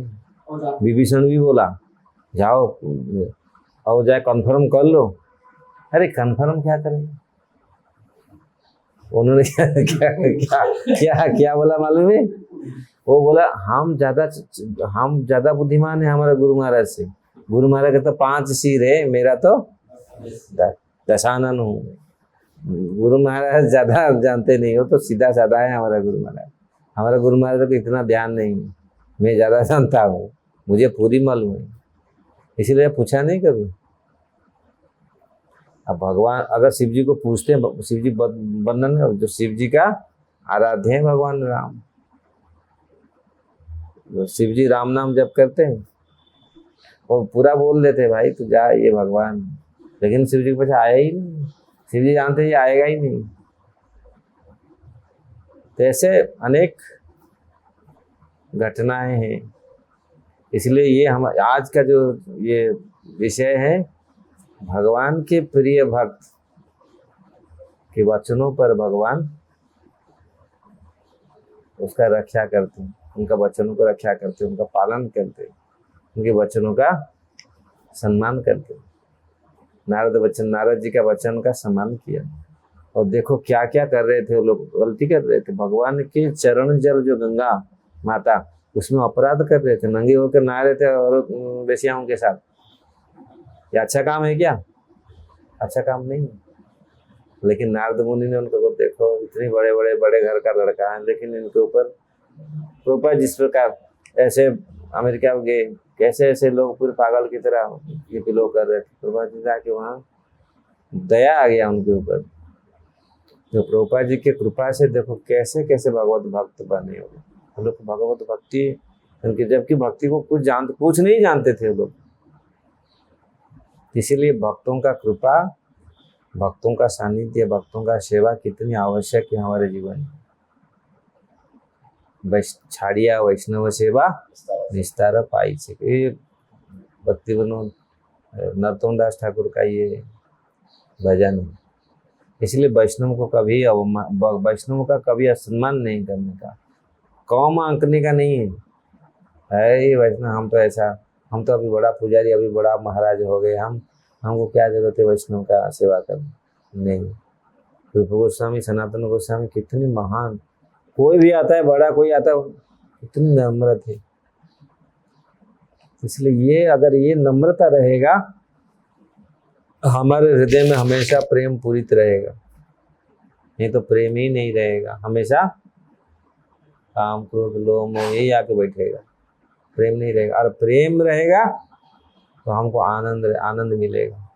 [SPEAKER 1] विभीषण भी बोला जाओ और जाए कंफर्म कर लो। अरे कंफर्म क्या करेंगे? उन्होंने क्या बोला मालूम है? वो बोला हम ज्यादा बुद्धिमान है हमारा गुरु महाराज से। गुरु महाराज का तो 5 सिर है, मेरा तो दशानन हूँ। गुरु महाराज ज्यादा जानते नहीं हो, तो सीधा साधा है हमारा गुरु महाराज। हमारा गुरु महाराज को इतना ध्यान नहीं है, मैं ज्यादा जानता हूँ, मुझे पूरी मालूम है, इसीलिए पूछा नहीं कभी। अब भगवान अगर शिव जी को पूछते हैं, शिव जी बंधन है, जो शिव जी का आराध्य है भगवान राम। शिव जी राम नाम जप करते हैं, वो पूरा बोल देते भाई तू जा, ये भगवान, लेकिन शिव जी के पास आया ही नहीं। शिव जी जानते ये आएगा ही नहीं। तो ऐसे अनेक घटनाएं हैं। इसलिए ये हम आज का जो ये विषय है, भगवान के प्रिय भक्त के वचनों पर भगवान उसका रक्षा करते हैं, उनका वचनों को रक्षा करते हैं, उनका पालन करते हैं, उनके वचनों का सम्मान करते हैं। नारद जी का वचन का सम्मान किया, और देखो क्या क्या कर रहे थे वो लोग, गलती कर रहे थे। भगवान के चरण जल जो गंगा माता, उसमें अपराध कर रहे थे, नंगे होकर नहा रहे थे और बेसियाओं के साथ। ये अच्छा काम है क्या? अच्छा काम नहीं है। लेकिन नारद मुनि ने उनको, देखो इतनी बड़े घर का लड़का है, लेकिन इनके ऊपर प्रभुपाद जिस प्रकार ऐसे अमेरिका गए, कैसे ऐसे लोग पूरे पागल की तरह ये पिलो कर रहे थे, प्रभुपाद जी जाके वहाँ दया आ गया उनके ऊपर। तो प्रभुपाद जी की कृपा से देखो कैसे कैसे भगवत भक्त बने हो हम लोग। भगवत भक्ति उनकी, जबकि भक्ति को कुछ नहीं जानते थे वो लोग। इसीलिए भक्तों का कृपा, भक्तों का सानिध्य, भक्तों का सेवा कितनी आवश्यक है हमारे जीवन में। छाड़िया वैष्णव सेवा निस्तार पाई से, भक्ति विनोद नरोत्तम दास ठाकुर का ये भजन है। इसलिए वैष्णव का कभी असम्मान नहीं करने का, कौम आंकने का नहीं है ये वैष्णव, हम तो ऐसा, हम तो अभी बड़ा पुजारी, अभी बड़ा महाराज हो गए, हमको क्या जरूरत है वैष्णव का सेवा करने? नहीं। रूप गोस्वामी, सनातन गोस्वामी कितनी महान, कोई भी आता है बड़ा, कोई आता है कितनी नम्र थे, इसलिए ये अगर ये नम्रता रहेगा, हमारे हृदय में हमेशा प्रेम पूरित रहेगा। नहीं तो प्रेम ही नहीं रहेगा, हमेशा काम क्रोध लोभ मोह यही आके बैठेगा, प्रेम नहीं रहेगा। और प्रेम रहेगा तो हमको आनंद मिलेगा।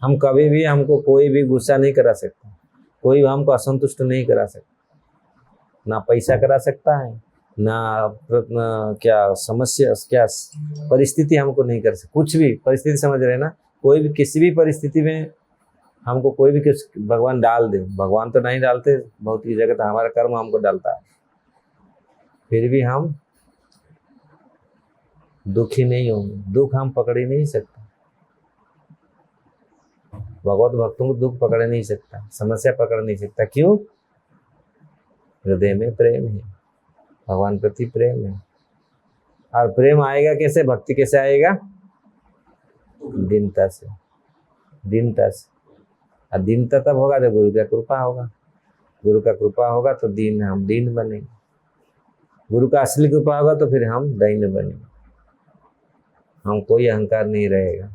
[SPEAKER 1] हम कभी भी, हमको कोई भी गुस्सा नहीं करा सकता, कोई हमको असंतुष्ट नहीं करा सकता, ना पैसा करा सकता है, ना क्या समस्या, क्या परिस्थिति हमको नहीं कर सकती। कुछ भी परिस्थिति समझ रहे ना, कोई भी किसी भी परिस्थिति में हमको कोई भी भगवान डाल दे, भगवान तो नहीं डालते, बहुत की जगह तो हमारा कर्म हमको डालता है, फिर भी हम दुखी नहीं होंगे। दुख हम पकड़ ही नहीं सकते, भगवत भक्तों को दुख पकड़ नहीं सकता, समस्या पकड़ नहीं सकता। क्यों? हृदय में प्रेम है, भगवान प्रति प्रेम है। और प्रेम आएगा कैसे, भक्ति कैसे आएगा? दीनता से, दीनता से। और दीनता तब होगा जब गुरु का कृपा होगा। गुरु का कृपा होगा तो दीन, हम दीन बनेंगे। गुरु का असली कृपा होगा तो फिर हम दैन बनेंगे। हम कोई अहंकार नहीं रहेगा,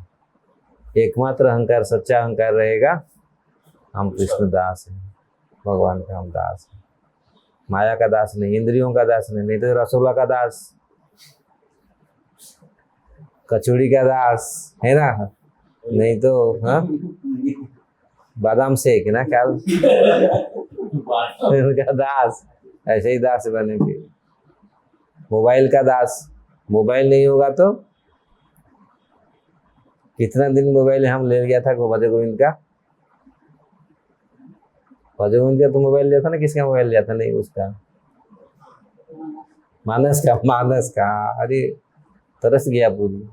[SPEAKER 1] एकमात्र अहंकार, सच्चा अहंकार रहेगा, हम कृष्ण दास हैं, भगवान का हम दास हैं, माया का दास नहीं, इंद्रियों का दास नहीं, नहीं तो रसोला का दास, कचौड़ी का दास है ना, नहीं तो हाँ बादाम शेक ना क्या उनका दास, ऐसे ही दास बनेंगे। मोबाइल का दास, मोबाइल नहीं होगा तो कितना दिन मोबाइल हम ले गया था भज गोविंद का, भज गोविंद का तो मोबाइल लिया था ना, किसका मोबाइल लिया था? नहीं उसका, मानस का, मानस का। अरे तरस गया पूरी।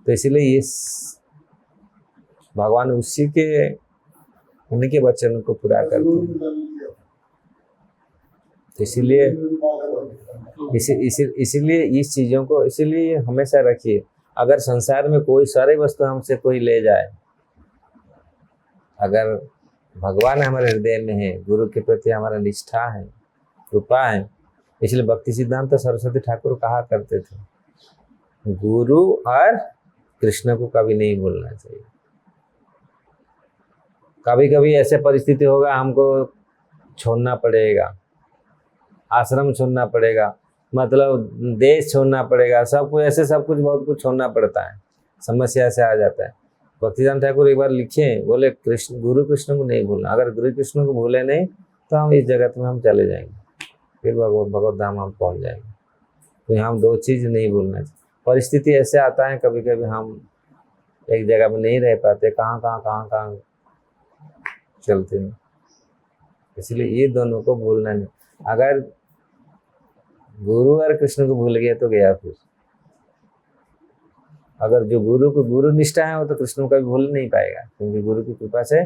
[SPEAKER 1] तो इसीलिए ये भगवान उसी के उन्हीं के वचन को पूरा करते हैं। तो इसीलिए इसीलिए इस चीजों को इसीलिए हमेशा रखिए। अगर संसार में कोई सारे वस्तु हमसे कोई ले जाए, अगर भगवान हमारे हृदय में है, गुरु के प्रति हमारा निष्ठा है, कृपा है। इसलिए भक्ति सिद्धांत सरस्वती ठाकुर कहा करते थे, गुरु और कृष्ण को कभी नहीं भूलना चाहिए। कभी कभी ऐसे परिस्थिति होगा, हमको छोड़ना पड़ेगा, आश्रम छोड़ना पड़ेगा, मतलब देश छोड़ना पड़ेगा, सब कुछ ऐसे, सब कुछ बहुत कुछ छोड़ना पड़ता है, समस्या से आ जाता है। भक्तिदान ठाकुर एक बार लिखे, बोले कृष्ण, गुरु कृष्ण को नहीं भूलना। अगर गुरु कृष्ण को भूले नहीं तो हम इस जगत में हम चले जाएंगे, फिर भगवत धाम हम पहुंच जाएंगे। तो हम दो चीज़ नहीं भूलना चाहिए। परिस्थिति ऐसे आता है कभी कभी हम एक जगह में नहीं रह पाते, कहाँ चलते हैं। इसलिए ये दोनों को भूलना नहीं। अगर गुरु और कृष्ण को भूल गया तो गया फिर। अगर जो गुरु को गुरु निष्ठा है वो तो कृष्ण को कभी भूल नहीं पाएगा, क्योंकि गुरु की कृपा से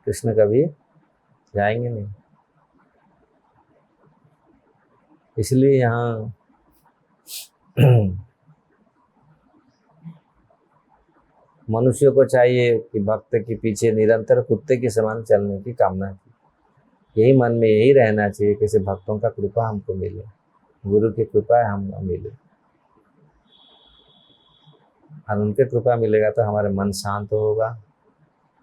[SPEAKER 1] कृष्ण कभी जाएंगे नहीं। इसलिए यहाँ मनुष्य को चाहिए कि भक्त के पीछे निरंतर कुत्ते के समान चलने की कामना की। यही मन में यही रहना चाहिए, कैसे भक्तों का कृपा हमको मिले, गुरु की कृपा हमको मिले। और उनके कृपा मिलेगा तो हमारे मन शांत होगा,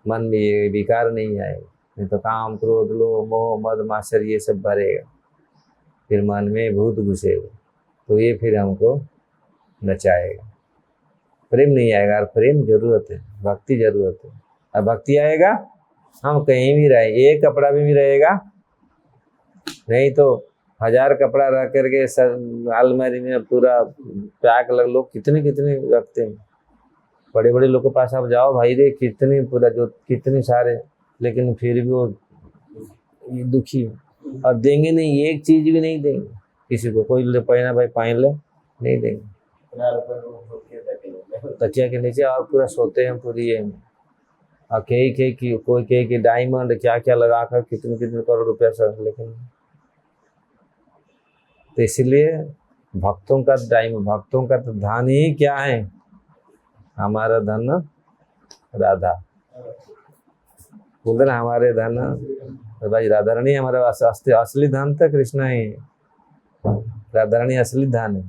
[SPEAKER 1] मन में ये विकार नहीं आएगा। नहीं तो काम क्रोध लोभ मोह मद मात्सर्य ये सब भरेगा, फिर मन में भूत घुसेगा, तो ये फिर हमको नचाएगा। प्रेम नहीं आएगा, और प्रेम जरूरत है, भक्ति जरूरत है। और भक्ति आएगा, हम कहीं भी रहे, एक कपड़ा भी रहेगा, नहीं तो 1000 कपड़ा रख करके अलमारी में पूरा पैक लग, लोग कितने रखते हैं। बड़े बड़े लोग के पास आप जाओ, भाई रे कितने पूरा जो कितने सारे, लेकिन फिर भी वो दुखी और देंगे नहीं, एक चीज भी नहीं देंगे किसी को। कोई पहना भाई पहन ले, नहीं देंगे। तकिया के नीचे और पूरा सोते हैं पूरी ये। और कोई कहे कि डायमंड क्या क्या लगा कर कितने करोड़ रुपया सर, लेकिन तो इसलिए भक्तों का तो धन ही क्या है, हमारा धन राधा। बोल रहे हमारे धन भाई राधा रानी, हमारे असली धन तो कृष्ण ही है। राधारानी असली धन है।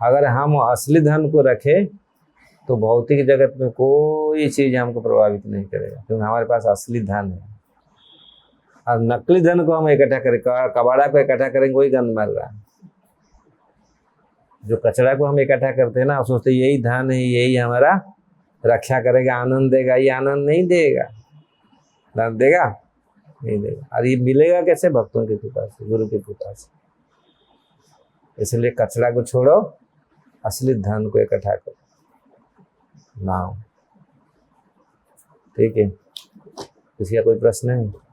[SPEAKER 1] अगर हम असली धन को रखें तो भौतिक जगत में कोई चीज हमको प्रभावित नहीं करेगा, क्योंकि हमारे पास असली धन है। और नकली धन को हम इकट्ठा करें, कबाड़ा को इकट्ठा करेंगे, वही गंद मर रहा है। जो कचरा को हम इकट्ठा करते हैं ना, सोचते यही धन है, यही हमारा रक्षा करेगा, आनंद देगा। ये आनंद नहीं देगा, धन देगा नहीं देगा। और ये मिलेगा कैसे? भक्तों की कृपा से, गुरु की कृपा से। इसलिए कचरा को छोड़ो, असली धन को इकट्ठा करो। नाउ ठीक है, किसी का कोई प्रश्न है?